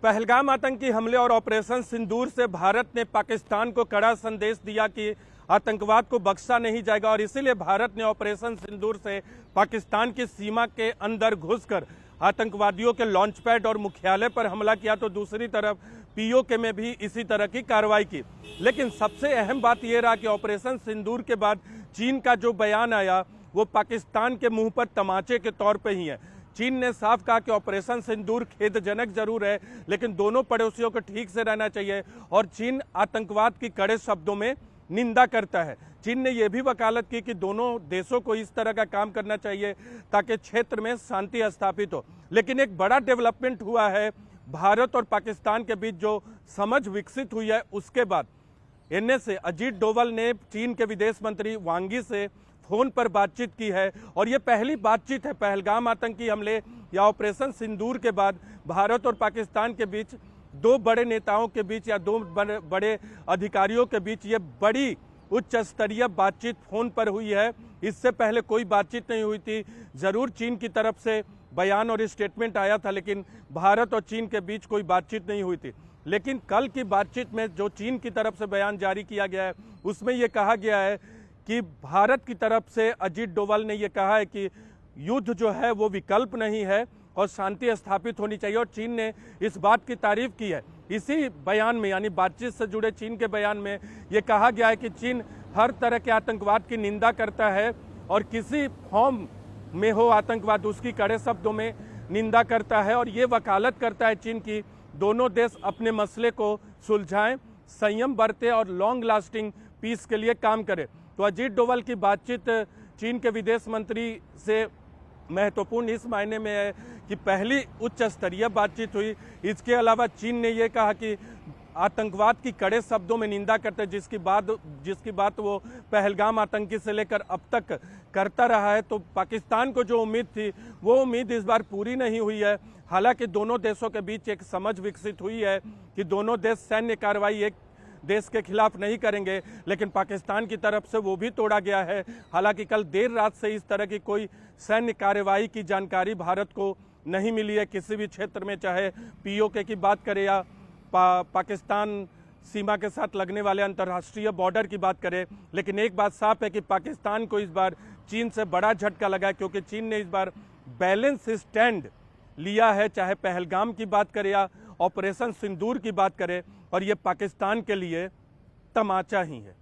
पहलगाम आतंकी हमले और ऑपरेशन सिंदूर से भारत ने पाकिस्तान को कड़ा संदेश दिया कि आतंकवाद को बख्शा नहीं जाएगा और इसीलिए भारत ने ऑपरेशन सिंदूर से पाकिस्तान की सीमा के अंदर घुसकर आतंकवादियों के लॉन्च पैड और मुख्यालय पर हमला किया, तो दूसरी तरफ पीओके में भी इसी तरह की कार्रवाई की। लेकिन सबसे अहम बात यह रहा कि ऑपरेशन सिंदूर के बाद चीन का जो बयान आया वो पाकिस्तान के मुंह पर तमाचे के तौर पर ही है। चीन ने साफ कहा कि ऑपरेशन सिंदूर खेदजनक जरूर है, लेकिन दोनों पड़ोसियों को ठीक से रहना चाहिए और चीन आतंकवाद की कड़े शब्दों में निंदा करता है। चीन ने यह भी वकालत की कि दोनों देशों को इस तरह का काम करना चाहिए ताकि क्षेत्र में शांति स्थापित हो। लेकिन एक बड़ा डेवलपमेंट हुआ है भारत और पाकिस्तान के बीच, जो समझ विकसित हुई है उसके बाद इनमें से अजीत डोवल ने चीन के विदेश मंत्री वांग यी से फोन पर बातचीत की है और ये पहली बातचीत है पहलगाम आतंकी हमले या ऑपरेशन सिंदूर के बाद भारत और पाकिस्तान के बीच, दो बड़े नेताओं के बीच या दो बड़े अधिकारियों के बीच ये बड़ी उच्च स्तरीय बातचीत फोन पर हुई है। इससे पहले कोई बातचीत नहीं हुई थी। जरूर चीन की तरफ से बयान और स्टेटमेंट आया था, लेकिन भारत और चीन के बीच कोई बातचीत नहीं हुई थी। लेकिन कल की बातचीत में जो चीन की तरफ से बयान जारी किया गया है उसमें यह कहा गया है कि भारत की तरफ से अजीत डोवल ने यह कहा है कि युद्ध जो है वो विकल्प नहीं है और शांति स्थापित होनी चाहिए, और चीन ने इस बात की तारीफ की है। इसी बयान में यानी बातचीत से जुड़े चीन के बयान में ये कहा गया है कि चीन हर तरह के आतंकवाद की निंदा करता है और किसी फॉर्म में हो आतंकवाद उसकी कड़े शब्दों में निंदा करता है, और ये वकालत करता है चीन की दोनों देश अपने मसले को सुलझाएं, संयम बरतें और लॉन्ग लास्टिंग पीस के लिए काम करें। तो अजीत डोवल की बातचीत चीन के विदेश मंत्री से महत्वपूर्ण इस मायने में है कि पहली उच्च स्तरीय बातचीत हुई। इसके अलावा चीन ने यह कहा कि आतंकवाद की कड़े शब्दों में निंदा करते हैं, जिसकी बात वो पहलगाम आतंकी से लेकर अब तक करता रहा है। तो पाकिस्तान को जो उम्मीद थी वो उम्मीद इस बार पूरी नहीं हुई है। हालांकि दोनों देशों के बीच एक समझ विकसित हुई है कि दोनों देश सैन्य कार्रवाई एक देश के खिलाफ नहीं करेंगे, लेकिन पाकिस्तान की तरफ से वो भी तोड़ा गया है। हालांकि कल देर रात से इस तरह की कोई सैन्य कार्रवाई की जानकारी भारत को नहीं मिली है किसी भी क्षेत्र में, चाहे पीओके की बात करें या पाकिस्तान सीमा के साथ लगने वाले अंतर्राष्ट्रीय बॉर्डर की बात करें। लेकिन एक बात साफ है कि पाकिस्तान को इस बार चीन से बड़ा झटका लगा है, क्योंकि चीन ने इस बार बैलेंस स्टैंड लिया है, चाहे पहलगाम की बात करें या ऑपरेशन सिंदूर की बात करें, और ये पाकिस्तान के लिए तमाचा ही है।